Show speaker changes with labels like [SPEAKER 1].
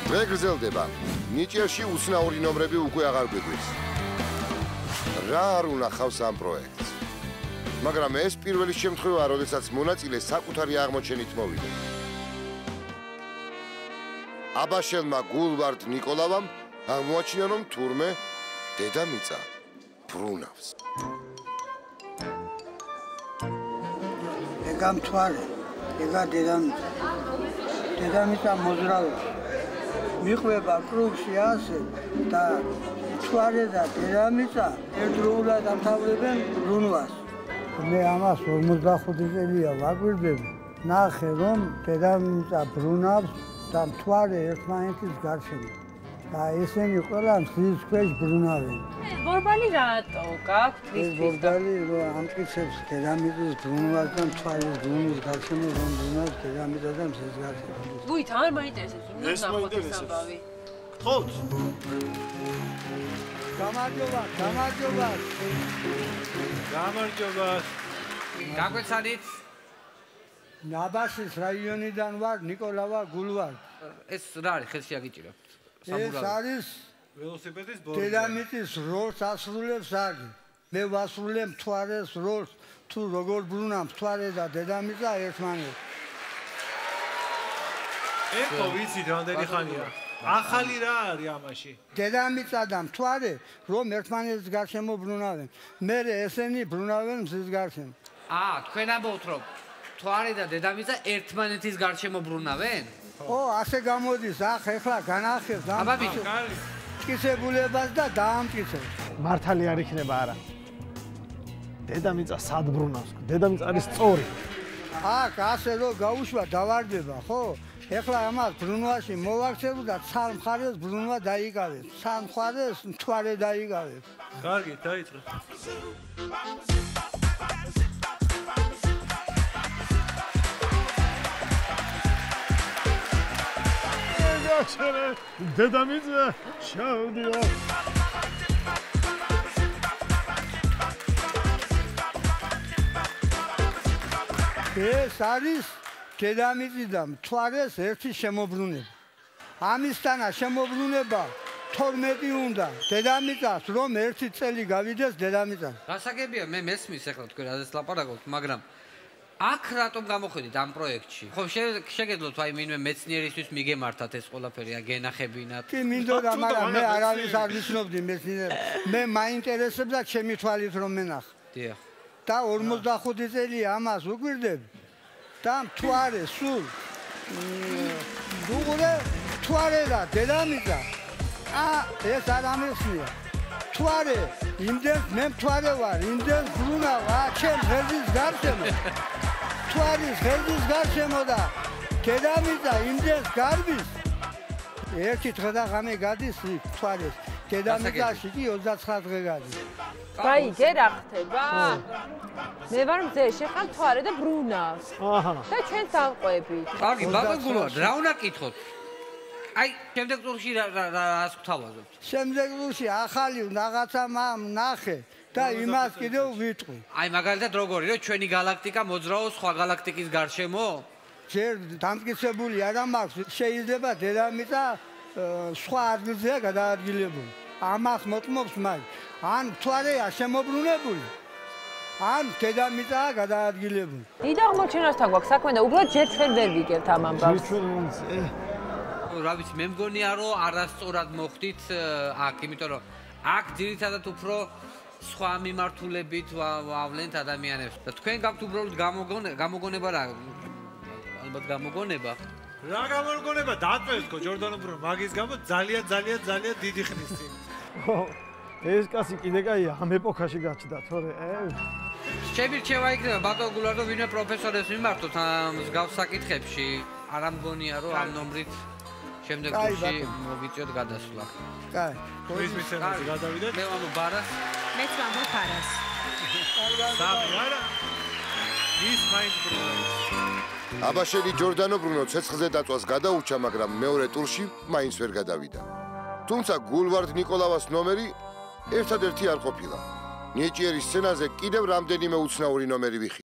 [SPEAKER 1] დღე გრძელდება. ნიჭიერში უცნაური ნომრები უკვე აღარ გვიგვრის. რა არ უნახავს ამ პროექტს? მაგრამ ეს პირველი შემთხვევაა, როდესაც მონაწილე საკუთარი აღმოჩენით მოვიდა. აბაშელმა გულვარდ ნიკოლავამ აღმოაჩინა, რომ თურმე დედამიწა ბრუნავს.
[SPEAKER 2] ეგა მთვარე, ეგა დედამიწა. დედამიწა მოძრაობს. მიყვება კრუგში ასე და მთვარე და დედამიწა ერთდროულად ამთავრებენ ბრუნვას. მე ამას 45 წელია ვაკვირდები. ნახე, რომ დედამიწა ბრუნავს და მთვარე ერთმანეთის გარშემო. და ესენი ყველა მზის ქვეშ ბრუნავენ.
[SPEAKER 3] ბორბალი რატო გაქვთ ის
[SPEAKER 2] ბორბალი ამტკიცებს დედამიწის ბრუნვას და მთვარის ბრუნვის გარშემო რომ ბრუნავს დედამიწა და მზის გარშემო.
[SPEAKER 3] გույთ არ მაინტერესებს
[SPEAKER 4] ეს მაინტერესებს. გთხოვთ?
[SPEAKER 2] გამარჯობა, გამარჯობა.
[SPEAKER 4] გამარჯობა.
[SPEAKER 5] გაგვეცადით?
[SPEAKER 2] ნაბასის რაიონიდან ვარ, ნიკოლავა გულვარ.
[SPEAKER 5] ეს რა არის, ხელში აგიჭირებთ?
[SPEAKER 2] ეს არის
[SPEAKER 4] ველოსიპედის ბორბალი.
[SPEAKER 2] დედამიწის როლს ასრულებს აგი. მე ვასრულებ მთვარეს როლს, თუ როგორ ბრუნავს მთვარე და დედამიწა ერთმანეთს.
[SPEAKER 4] ეხო ვიცი რამდენი ხანია. ახალი რა არის ამაში?
[SPEAKER 2] დედამიწა და მთვარე რომ ერთმანეთის გარშემო ბრუნავენ. მერე ესენი ბრუნავენ მზის გარშემო.
[SPEAKER 5] თქვენ ამბობთ, რომ მთვარე და დედამიწა ერთმანეთის გარშემო ბრუნავენ?
[SPEAKER 2] ასე გამოდის, ეხლა განახევს ამ მტკიცებულებას და დაამტკიცებს.
[SPEAKER 6] მართალი არ იქნება არა. დედამიწა სად ბრუნავს? დედამიწა არის სწორი.
[SPEAKER 2] ასე რომ გაუშვა დავარდება, ხო? ეხლა ამას ბრუნვაში მოვაქცევ და ცალ მხარეს ბრუნვა დაიკავებს. ცალ მხარეს მთვარე დაიკავებს.
[SPEAKER 4] კარგი, დაიწყე.
[SPEAKER 6] დედამიწა ჩავდიო.
[SPEAKER 2] ეს არის დედამიწიდან მთვარეს ერთი შემოbrunება. ამისთანა შემოbrunება 12 უნდა. დედამიწას რომ ერთი წელი გავიდეს დედამიწა.
[SPEAKER 5] გასაგებია, მე მესმის ახლა თქვენ რაზეც ლაპარაკობთ, მაგრამ აქ რატომ გამოხედით ამ პროექტში? ხო, შეგეძლოთ აი ვინმე მეცნიერისთვის მიგემართათ ეს ყველაფერი, აგენახებინათ.
[SPEAKER 2] კი, მინდოდა, მაგრამ მე არავის არ ვიცნობდი მეცნიერებს. მე მაინტერესებდა ჩემი თვალით რომ მენახა.
[SPEAKER 5] დიახ.
[SPEAKER 2] და 45 წელი ამას უკვირდები. და მთვარე სულ უყურე მთვარე და დედამიწა. ეს არ ამეხსნია. მთვარე, იმდენ მე მთვარე ვარ, იმდენ ბრუნავ, ჩემ ღერძის გარშემო. მთვარის ღერძის გარშემო და დედამიწა იმდენ გარბის. ერთი დღე და ღამე გადის მთვარეს. დედამიწაში კი 29 დღე გადის.
[SPEAKER 3] გაიგე რა ხდება? მე ვარ მზეში, ხარ მთვარე და ბრუნავს. და ჩვენ დავყვებით.
[SPEAKER 5] კარგი, ბატონ გულვარდ, რა უნდა კითხოთ? აი, შემდეგ წუთში რას გვთავაზობთ?
[SPEAKER 2] შემდეგ წუთში ახალი რაღაცა ნახე და იმას კიდევ ვიტყვი.
[SPEAKER 5] აი, მაგალითად როგორი, რომ ჩვენი galaktika მოძრაობს სხვა galaktikis გარშემო?
[SPEAKER 2] ჯერ დამტკიცებული არა მაქვს, შეიძლება დედამიწა სხვა ადგილზეა გადაადგილებული. ამას მოწმობს მაგ. ან მთვარეა შემოbrunებული. ან დედამიწაა გადაადგილებული.
[SPEAKER 3] დიდ აღმოჩენასთან გვაქვს საქმე და უბრალოდ ჯერ ჩვენ ვერ ვიგებთ ამ ამბავს.
[SPEAKER 5] რა ვიცი, მე მგონია რომ არასწორად მოხდით აქ, იმიტომ რომ აქ ძირითადად უფრო სხვა მიმართულებით ვავლენთ ადამიანებს. და თქვენ გაქვთ უბრალოდ გამოგონება რა? ალბათ გამოგონება.
[SPEAKER 4] რა გამოგონება? დაწვევთქო ჯორდანო ბრუნ, მაგის გამო ძალიან დიდი ხნის წინ.
[SPEAKER 6] ეს კაცი კიდე კაია ამ ეპოქაში გაჩნდა, თორე
[SPEAKER 5] შემირჩევა იქნება ბატონ გულვარდო, ვინმე პროფესორებს მიმართოთ ამ მსგავს საკითხებში. არ ამგონია რომ ამ ნომრით შემდეგ წუთში მოგიწევთ გადასვლა.
[SPEAKER 2] კაი.
[SPEAKER 4] ის მისცემაზე გადავიდეთ.
[SPEAKER 5] მე ვამბობ ბარას.
[SPEAKER 3] მეც ვამბობ ბარას.
[SPEAKER 4] სამი არა. ის მაინც ბრუნავს.
[SPEAKER 1] აბაშელი ჯორდანო ბრუნო ცეცხლზე დაწვას გადაურჩა, მაგრამ მეორე ტურში მაინც ვერ გადავიდა. თუმცა გულვარდ ნიკოლავას ნომერი ერთადერთი არ ყოფილა. ნიჭიერის სცენაზე კიდევ რამდენიმე უცნაური ნომერი ვიხილ.